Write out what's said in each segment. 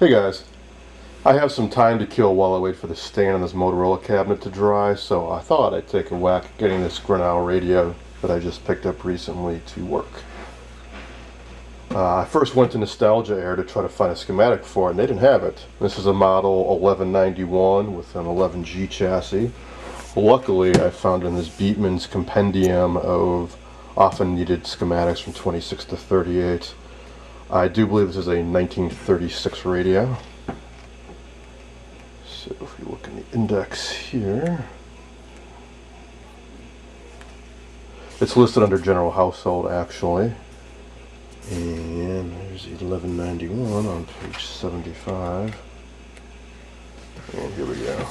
Hey guys, I have some time to kill while I wait for the stand on this Motorola cabinet to dry, so I thought I'd take a whack at getting this Grunow radio that I just picked up recently to work. I first went to Nostalgia Air to try to find a schematic for it, and they didn't have it. This is a model 1191 with an 11G chassis. Luckily, I found in this Beatman's compendium of often needed schematics from 26 to 38. I do believe this is a 1936 radio. So if you look in the index here, it's listed under general household actually. And there's 1191 on page 75. And here we go.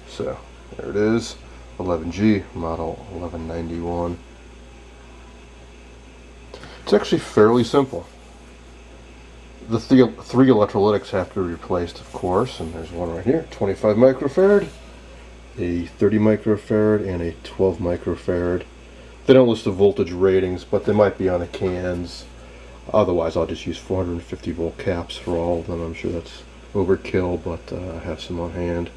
So there it is, 11G, model 1191. It's actually fairly simple. The three electrolytics have to be replaced, of course, and there's one right here, 25 microfarad, a 30 microfarad, and a 12 microfarad. They don't list the voltage ratings, but they might be on the cans. Otherwise, I'll just use 450 volt caps for all of them. I'm sure that's overkill, but I have some on hand.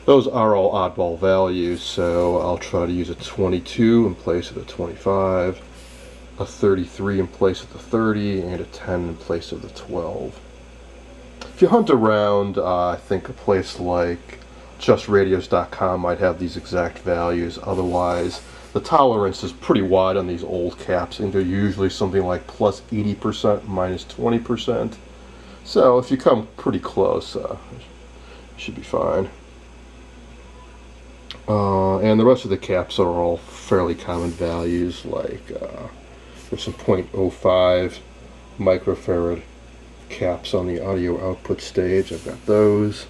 Those are all oddball values, so I'll try to use a 22 in place of the 25. A 33 in place of the 30, and a 10 in place of the 12. If you hunt around, I think a place like justradios.com might have these exact values. Otherwise, the tolerance is pretty wide on these old caps, and they're usually something like plus 80%, minus 20%. So if you come pretty close, you should be fine. And the rest of the caps are all fairly common values, like there's some 0.05 microfarad caps on the audio output stage. I've got those.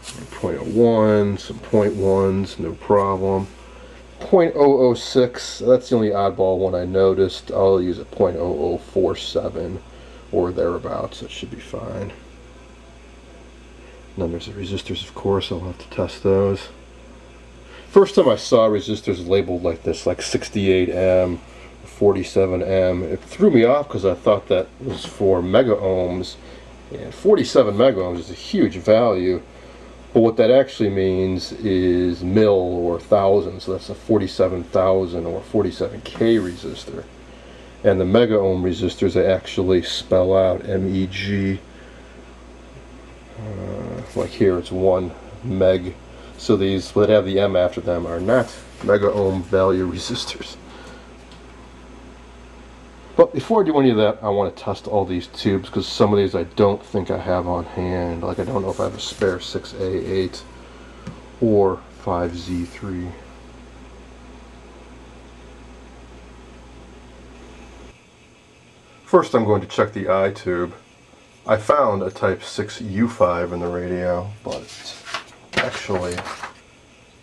0.01, some 0.1s, no problem. 0.006, that's the only oddball one I noticed. I'll use a 0.0047 or thereabouts. That should be fine. And then there's the resistors, of course. I'll have to test those. First time I saw resistors labeled like this, like 68M, 47M, it threw me off because I thought that was for mega ohms, and 47 mega ohms is a huge value, but what that actually means is mil or thousand, so that's a 47,000 or 47K resistor. And the mega ohm resistors, they actually spell out MEG, like here it's 1 meg, so these that have the M after them are not mega ohm value resistors. But before I do any of that, I want to test all these tubes, because some of these I don't think I have on hand. Like I don't know if I have a spare 6A8 or 5Z3. First I'm going to check the I tube. I found a type 6U5 in the radio, but it's actually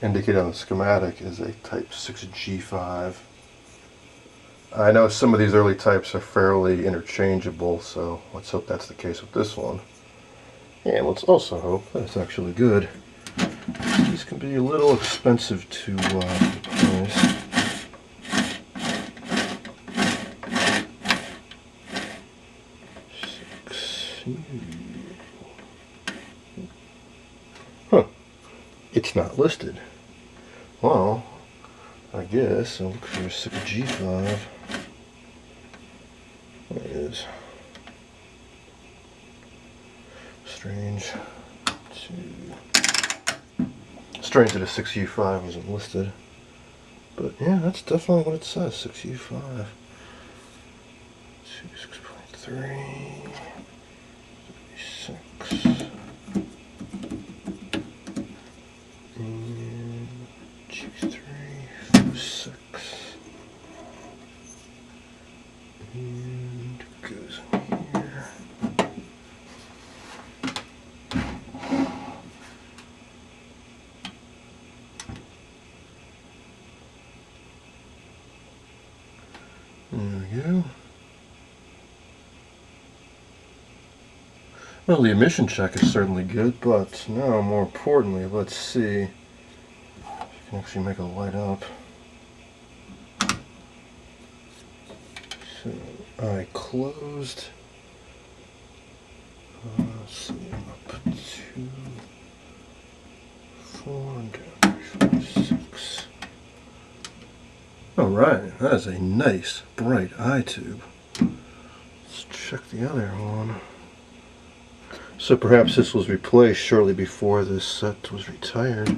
indicated on the schematic is a type 6G5. I know some of these early types are fairly interchangeable, so let's hope that's the case with this one. And let's also hope that it's actually good. These can be a little expensive to replace. Huh. It's not listed. Well, I guess I'll look for a 6G5. There it is. Strange that a 6U5 wasn't listed. But yeah, that's definitely what it says, 6U5. 6.3. 6. And G3, 6. And it goes in here. There we go. Well, the emission check is certainly good, but now, more importantly, let's see if you can actually make it light up. So I closed Alright, that is a nice, bright eye tube. Let's check the other one. So perhaps this was replaced shortly before this set was retired.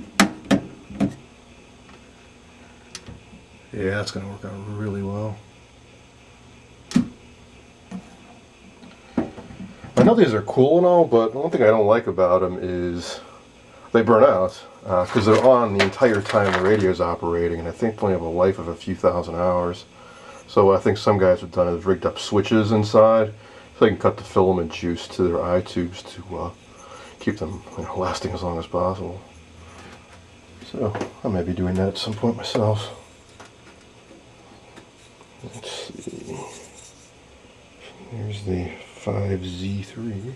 Yeah, that's going to work out really well. I know these are cool and all, but one thing I don't like about them is they burn out because they're on the entire time the radio's operating, and I think they only have a life of a few thousand hours. So what I think some guys have done is rigged up switches inside so they can cut the filament juice to their eye tubes to keep them lasting as long as possible. So I may be doing that at some point myself. Let's see. Here's the 5Z3.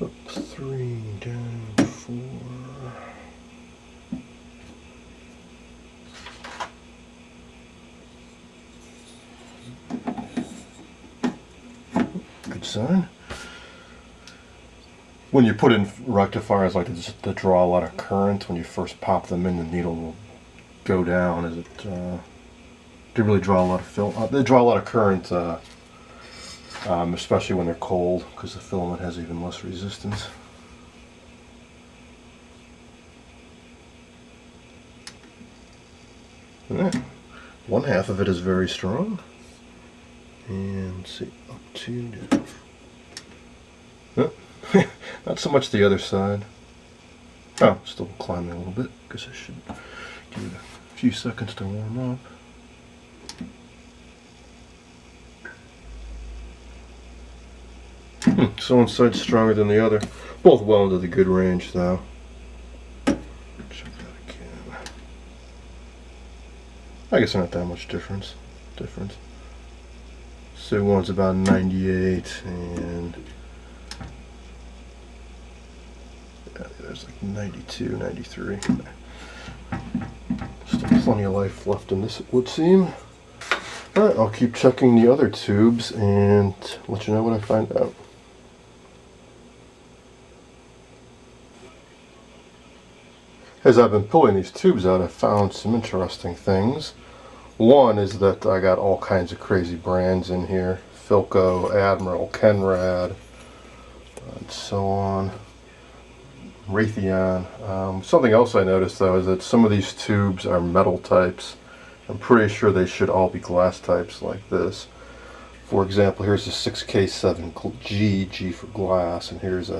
Up 3, down 4. Good sign. When you put in rectifiers like this that draw a lot of current, when you first pop them in, the needle will go down as it they really draw a lot of they draw a lot of current, especially when they're cold, because the filament has even less resistance. Yeah. One half of it is very strong, and let's see, up 2 down. Oh, not so much the other side. Oh, still climbing a little bit. Guess I should give it a few seconds to warm up. So one side's stronger than the other. Both well into the good range, though. Check that again. I guess not that much difference. So one's about 98, and yeah, there's like 92, 93. Still plenty of life left in this, it would seem. Alright, I'll keep checking the other tubes and let you know what I find out. As I've been pulling these tubes out, I've found some interesting things. One is that I got all kinds of crazy brands in here. Philco, Admiral, Kenrad, and so on. Raytheon. Something else I noticed though is that some of these tubes are metal types. I'm pretty sure they should all be glass types like this. For example, here's a 6K7G, G for glass, and here's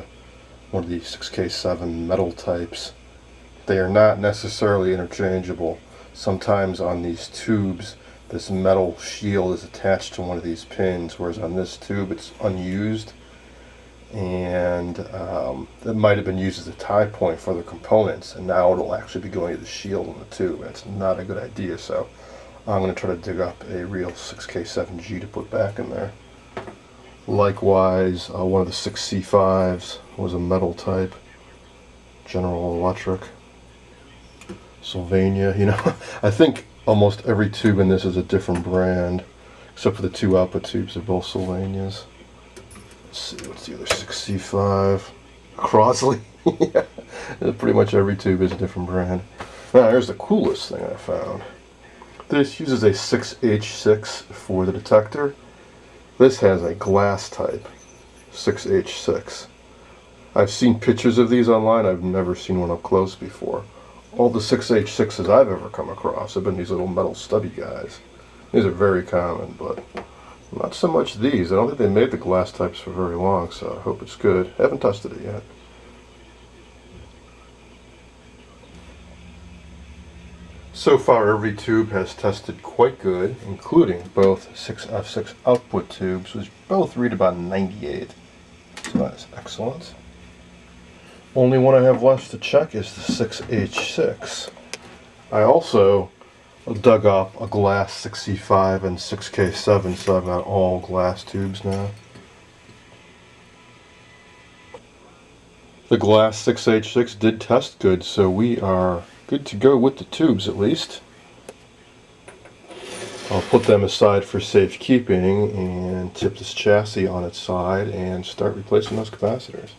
one of the 6K7 metal types. They are not necessarily interchangeable. Sometimes on these tubes, this metal shield is attached to one of these pins, whereas on this tube it's unused. And it might have been used as a tie point for the components, and now it'll actually be going to the shield on the tube. That's not a good idea, so I'm going to try to dig up a real 6K7G to put back in there. Likewise, one of the 6C5s was a metal type. General Electric. Sylvania, I think almost every tube in this is a different brand, except for the two output tubes, they're both Sylvanias. Let's see, what's the other 6C5? Crosley. Yeah, pretty much every tube is a different brand. Now, here's the coolest thing I found. This uses a 6H6 for the detector. This has a glass type 6H6. I've seen pictures of these online, I've never seen one up close before. All the 6H6s I've ever come across have been these little metal stubby guys. These are very common, but not so much these. I don't think they made the glass types for very long, so I hope it's good. I haven't tested it yet. So far, every tube has tested quite good, including both 6F6 output tubes, which both read about 98. So that's excellent. Only one I have left to check is the 6H6. I also dug up a glass 6C5 and 6K7, so I've got all glass tubes now. The glass 6H6 did test good, so we are good to go with the tubes at least. I'll put them aside for safekeeping and tip this chassis on its side and start replacing those capacitors.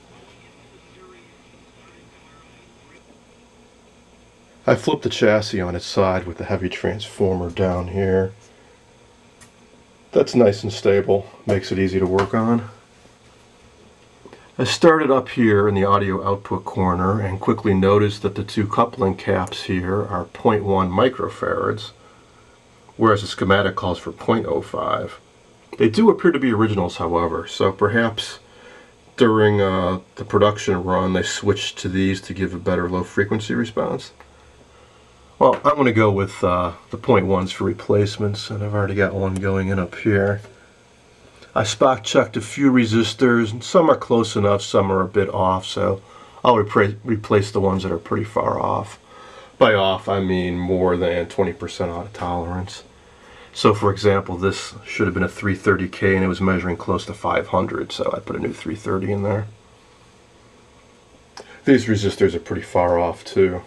I flipped the chassis on its side with the heavy transformer down here. That's nice and stable, makes it easy to work on. I started up here in the audio output corner and quickly noticed that the two coupling caps here are 0.1 microfarads, whereas the schematic calls for 0.05. They do appear to be originals, however, so perhaps during the production run they switched to these to give a better low frequency response. Well, I'm going to go with the 0.1s for replacements, and I've already got one going in up here. I spot checked a few resistors, and some are close enough, some are a bit off, so I'll replace the ones that are pretty far off. By off, I mean more than 20% out of tolerance. So for example, this should have been a 330K and it was measuring close to 500, so I put a new 330 in there. These resistors are pretty far off too.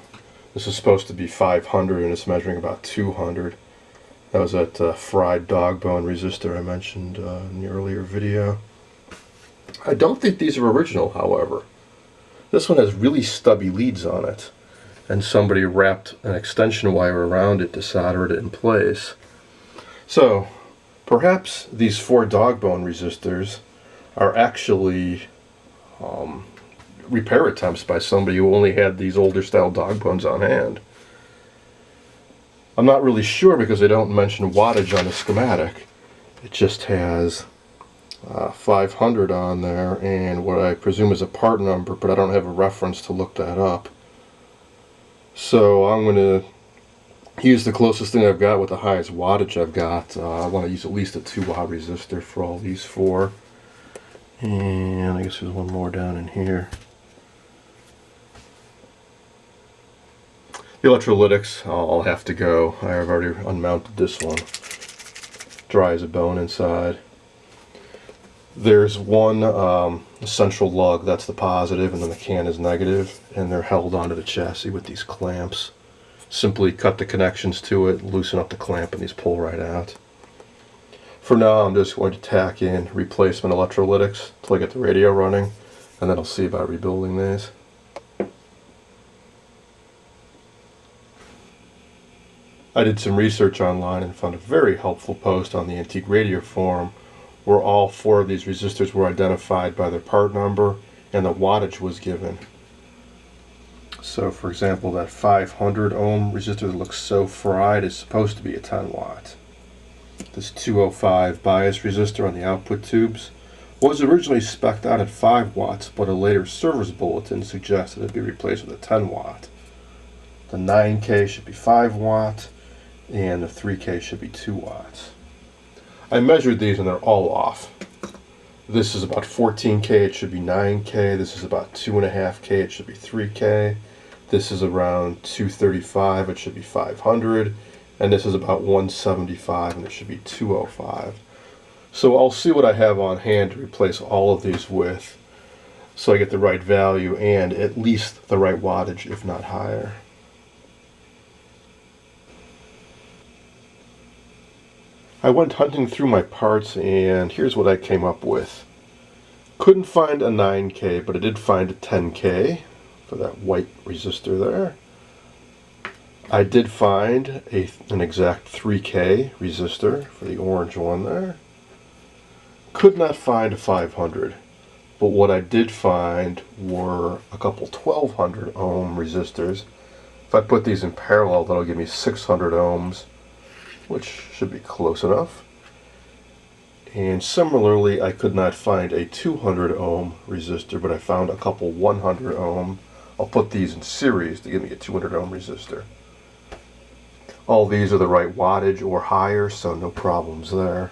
This is supposed to be 500 and it's measuring about 200. That was that fried dog bone resistor I mentioned in the earlier video. I don't think these are original, however. This one has really stubby leads on it, and somebody wrapped an extension wire around it to solder it in place. So perhaps these 4 dog bone resistors are actually repair attempts by somebody who only had these older style dog bones on hand. I'm not really sure because they don't mention wattage on the schematic. It just has 500 on there and what I presume is a part number, but I don't have a reference to look that up. So I'm going to use the closest thing I've got with the highest wattage I've got. I want to use at least a 2-watt resistor for all these 4. And I guess there's one more down in here. The electrolytics, I'll have to go. I have already unmounted this one. Dry as a bone inside. There's one central lug, that's the positive, and then the can is negative, and they're held onto the chassis with these clamps. Simply cut the connections to it, loosen up the clamp, and these pull right out. For now, I'm just going to tack in replacement electrolytics until I get the radio running, and then I'll see about rebuilding these. I did some research online and found a very helpful post on the Antique Radio Forum where all 4 of these resistors were identified by their part number and the wattage was given. So for example, that 500 ohm resistor that looks so fried is supposed to be a 10 watt. This 205 bias resistor on the output tubes was originally spec'd out at 5 watts, but a later service bulletin suggested it be replaced with a 10 watt. The 9K should be 5 watt, and the 3K should be 2 watts. I measured these and they're all off. This is about 14K, it should be 9K. This is about 2.5K, it should be 3K. This is around 235, it should be 500. And this is about 175 and it should be 205. So I'll see what I have on hand to replace all of these with, so I get the right value and at least the right wattage, if not higher. I went hunting through my parts and here's what I came up with. Couldn't find a 9K, but I did find a 10K for that white resistor there. I did find an exact 3K resistor for the orange one there. Could not find a 500, but what I did find were a couple 1200 ohm resistors. If I put these in parallel, that'll give me 600 ohms, which should be close enough. And similarly, I could not find a 200 ohm resistor, but I found a couple 100 ohm. I'll put these in series to give me a 200 ohm resistor. All these are the right wattage or higher, so no problems there.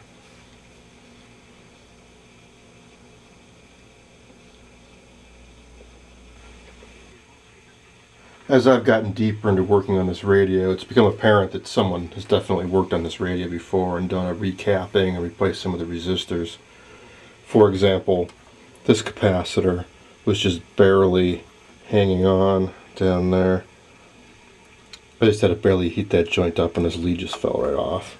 As I've gotten deeper into working on this radio, it's become apparent that someone has definitely worked on this radio before and done a recapping and replaced some of the resistors. For example, this capacitor was just barely hanging on down there. I just had to barely heat that joint up and this lead just fell right off.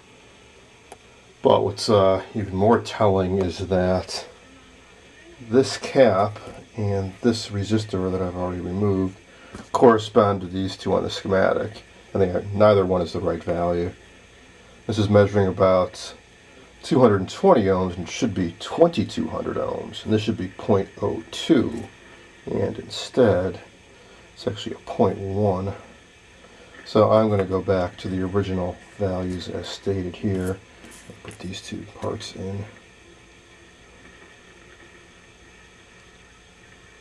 But what's even more telling is that this cap and this resistor that I've already removed correspond to these two on the schematic. I think neither one is the right value. This is measuring about 220 ohms and should be 2200 ohms, and this should be 0.02, and instead it's actually a 0.1. So I'm going to go back to the original values as stated here. I'll put these two parts in.